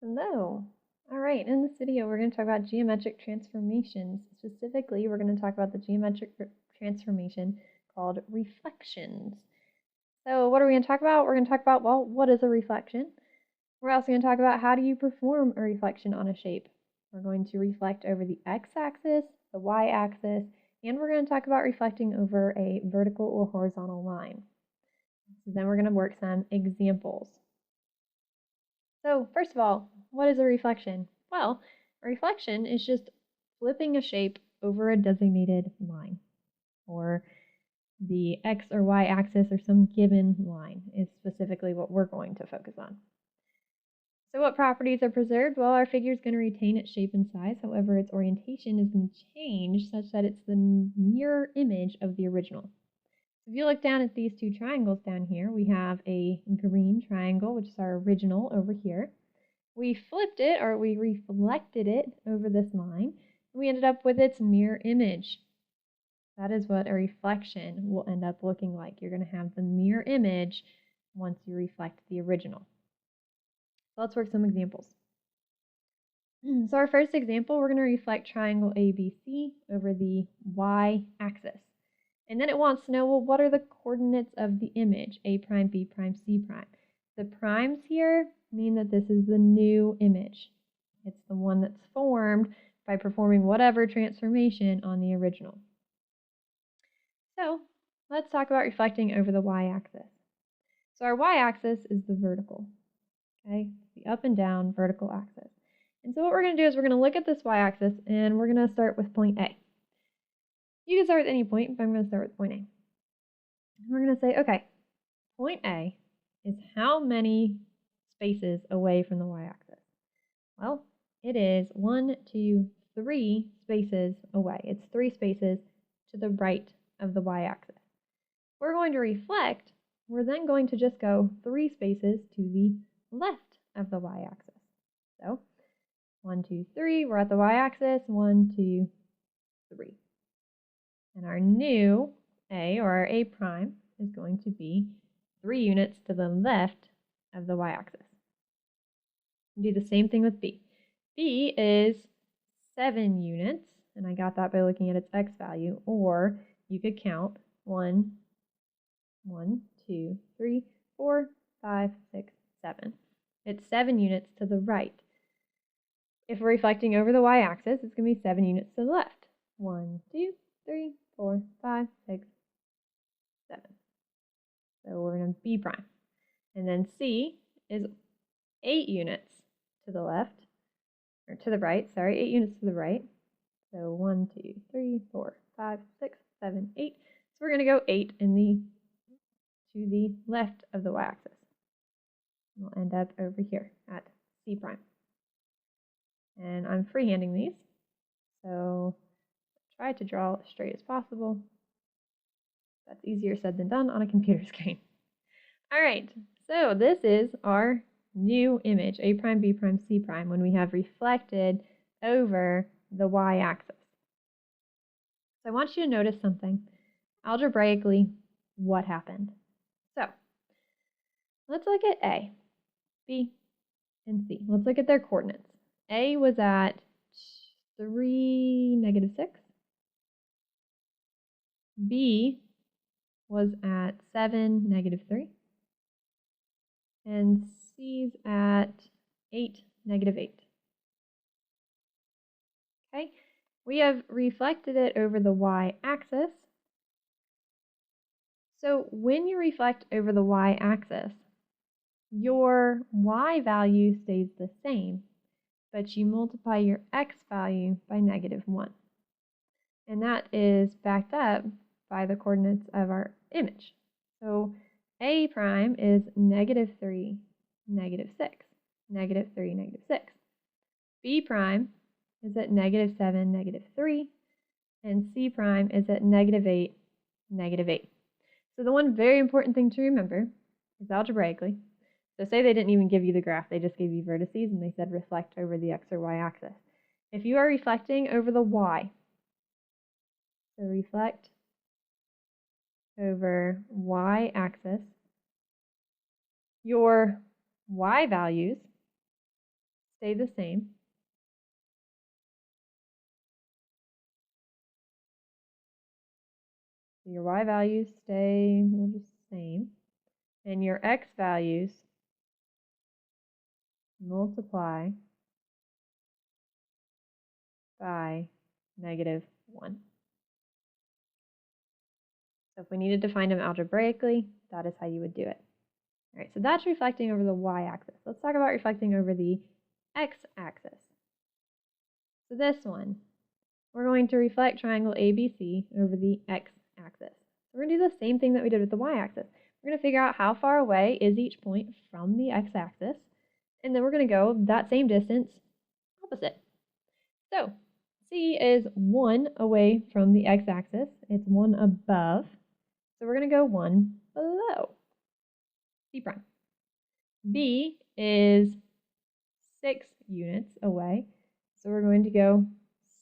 Hello. All right, in this video, we're going to talk about geometric transformations. Specifically, we're going to talk about the geometric transformation called reflections. So what are we going to talk about? We're going to talk about, well, what is a reflection? We're also going to talk about how do you perform a reflection on a shape. We're going to reflect over the x-axis, the y-axis, and we're going to talk about reflecting over a vertical or horizontal line. So then we're going to work some examples. So first of all, what is a reflection? Well, a reflection is just flipping a shape over a designated line, or the x or y axis or some given line is specifically what we're going to focus on. So what properties are preserved? Well, our figure is going to retain its shape and size. However, its orientation is going to change such that it's the mirror image of the original. If you look down at these two triangles down here, we have a green triangle, which is our original over here. We flipped it, or we reflected it over this line, and we ended up with its mirror image. That is what a reflection will end up looking like. You're going to have the mirror image once you reflect the original. So let's work some examples. So our first example, we're going to reflect triangle ABC over the y-axis. And then it wants to know, well, what are the coordinates of the image, A prime, B prime, C prime? The primes here mean that this is the new image. It's the one that's formed by performing whatever transformation on the original. So let's talk about reflecting over the y-axis. So our y-axis is the vertical, okay? The up and down vertical axis. And so what we're going to do is we're going to look at this y-axis and we're going to start with point A. You can start with any point, but I'm going to start with point A. And we're going to say, okay, point A is how many spaces away from the y-axis? Well, it is 1, 2, 3 spaces away. It's 3 spaces to the right of the y-axis. We're going to reflect. We're then going to just go 3 spaces to the left of the y-axis. So 1, 2, 3, we're at the y-axis, 1, 2, 3. And our new A, or our A prime, is going to be 3 units to the left of the y-axis. Do the same thing with B. B is 7 units, and I got that by looking at its x value, or you could count 1, 2, 3, 4, 5, 6, 7. It's 7 units to the right. If we're reflecting over the y-axis, it's going to be 7 units to the left. 1, 2, 3, 4, 5, 6, 7. So we're going to B prime. And then C is 8 units to the left, or to the right, sorry, 8 units to the right. So 1, 2, 3, 4, 5, 6, 7, 8. So we're going to go 8 to the left of the y-axis. We'll end up over here at C prime. And I'm freehanding these, so try to draw as straight as possible. That's easier said than done on a computer screen. All right, so this is our new image, A prime, B prime, C prime, when we have reflected over the y-axis. So I want you to notice something. Algebraically, what happened? So let's look at A, B, and C. Let's look at their coordinates. A was at 3, -6. B was at 7, -3. And C's at 8, -8. Okay, we have reflected it over the y-axis. So when you reflect over the y-axis, your y value stays the same, but you multiply your x value by -1. And that is backed up by the coordinates of our image. So A prime is -3, -6, -3, -6. B prime is at -7, -3, and C prime is at -8, -8. So the one very important thing to remember is algebraically. So say they didn't even give you the graph, they just gave you vertices and they said reflect over the x or y axis. If you are reflecting over the y, so reflect over y-axis, your y values stay the same. So your y values stay the same, and your x values multiply by -1. So if we needed to find them algebraically, that is how you would do it. All right, so that's reflecting over the y-axis. Let's talk about reflecting over the x-axis. So this one, we're going to reflect triangle ABC over the x-axis. So we're going to do the same thing that we did with the y-axis. We're going to figure out how far away is each point from the x-axis, and then we're going to go that same distance opposite. So C is 1 away from the x-axis. It's 1 above. So we're going to go 1 below C prime. B is 6 units away. So we're going to go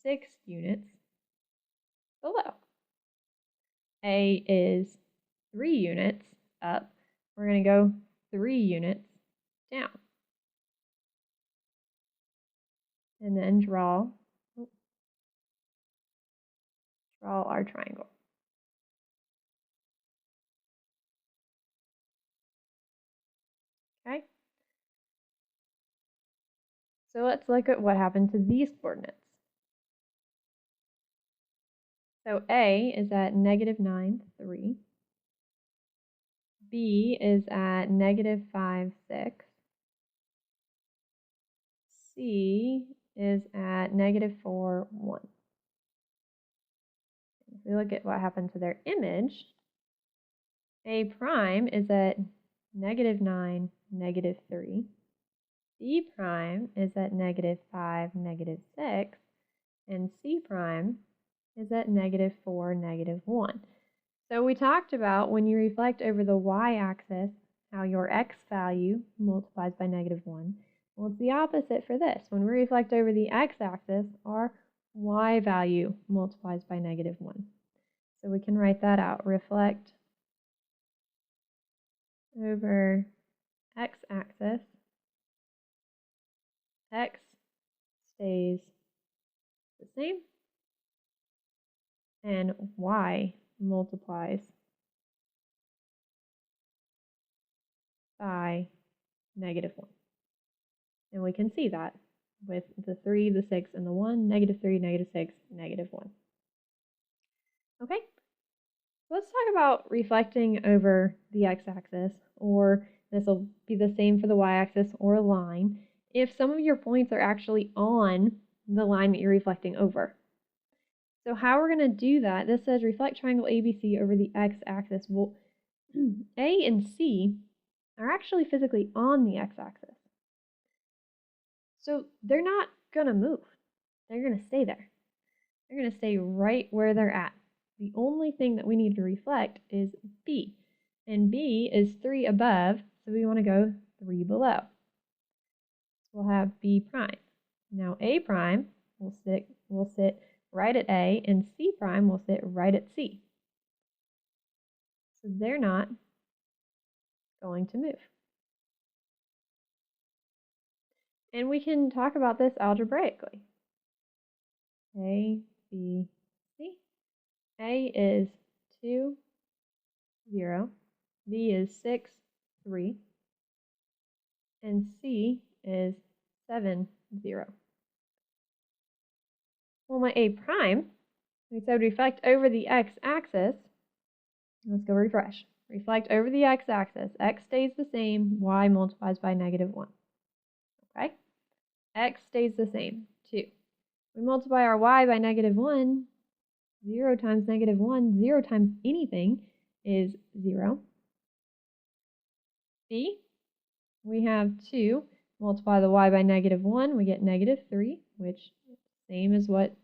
6 units below. A is 3 units up. We're going to go 3 units down. And then draw our triangle. Okay? So let's look at what happened to these coordinates. So A is at -9, 3. B is at -5, 6. C is at -4, 1. If we look at what happened to their image, A prime is at -9, -3. B prime is at -5, -6. And C prime is at -4, -1. So we talked about when you reflect over the y-axis, how your x value multiplies by -1. Well, it's the opposite for this. When we reflect over the x-axis, our y value multiplies by -1. So we can write that out. Reflect over x-axis, x stays the same, and y multiplies by -1. And we can see that with the 3, the 6, and the 1, -3, -6, -1. Okay, let's talk about reflecting over the x-axis, or this will be the same for the y-axis or a line, if some of your points are actually on the line that you're reflecting over. So how we're going to do that, this says reflect triangle ABC over the x-axis. Well, A and C are actually physically on the x-axis. So they're not going to move. They're going to stay there. They're going to stay right where they're at. The only thing that we need to reflect is B. And B is 3 above, so we want to go 3 below. So we'll have B prime. Now A prime will sit right at A, and C prime will sit right at C. So they're not going to move. And we can talk about this algebraically. A, B, C. A is 2, 0. B is 6, 3. And C is 7, 0. Well, my A prime, we said reflect over the x-axis. Let's go refresh. Reflect over the x-axis. X stays the same. Y multiplies by -1. Okay? X stays the same, 2. We multiply our y by -1. 0 times -1, 0 times anything is 0. B, we have 2. Multiply the y by -1, we get -3, which is same as what,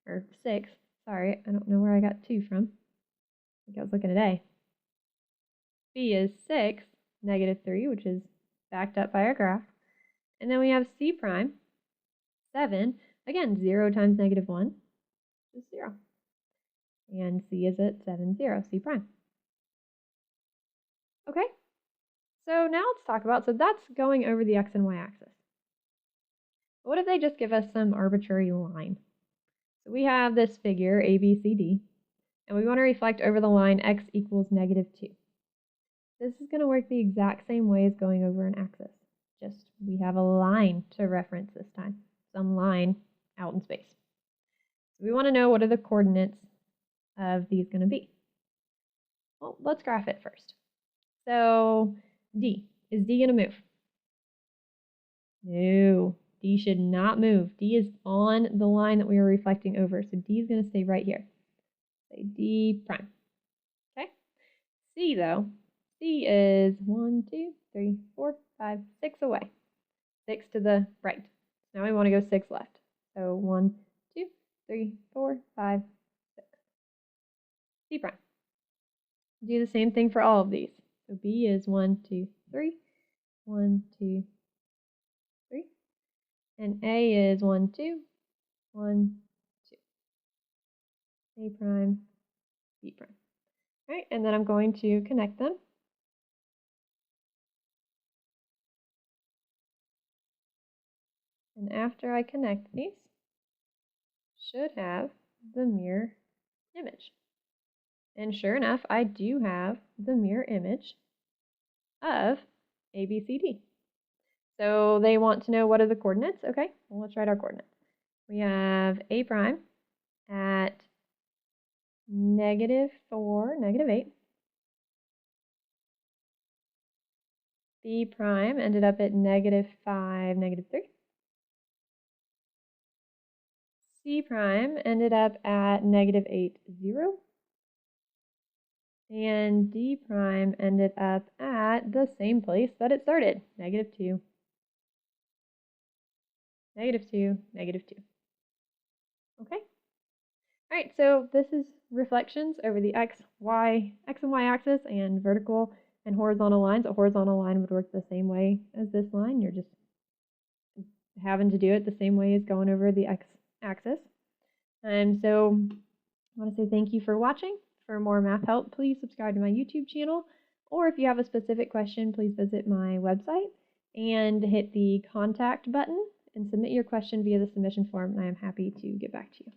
or 6. Sorry, I don't know where I got 2 from. I think I was looking at A. B is 6, -3, which is backed up by our graph. And then we have C prime, 7. Again, 0 times -1 is 0. And C is at 7, 0, C prime. Okay, so now let's talk about, so that's going over the x and y axis. But what if they just give us some arbitrary line? So we have this figure, ABCD, and we want to reflect over the line x equals -2. This is going to work the exact same way as going over an axis. Just we have a line to reference this time, some line out in space. So we want to know what are the coordinates of these going to be. Well, let's graph it first. So D, is D going to move? No, D should not move. D is on the line that we are reflecting over, so D is going to stay right here. Say D prime. Okay. C though, C is 1, 2, 3, 4, 5, 6 away. 6 to the right. Now we want to go 6 left. So 1, 2, 3, 4, 5, 6. C prime. Do the same thing for all of these. So B is 1, 2, 3, 1, 2, 3. And A is 1, 2, 1, 2. A prime, B prime. All right, and then I'm going to connect them. And after I connect these, should have the mirror image. And sure enough, I do have the mirror image of ABCD. So they want to know what are the coordinates. Okay, well, let's write our coordinates. We have A prime at -4, -8. B prime ended up at -5, -3. C prime ended up at -8, 0. And D prime ended up at the same place that it started, -2, -2, -2. Okay? Alright, so this is reflections over the x and y axis and vertical and horizontal lines. A horizontal line would work the same way as this line. You're just having to do it the same way as going over the x axis. And so I want to say thank you for watching. For more math help, please subscribe to my YouTube channel. Or if you have a specific question, please visit my website and hit the contact button and submit your question via the submission form, and I am happy to get back to you.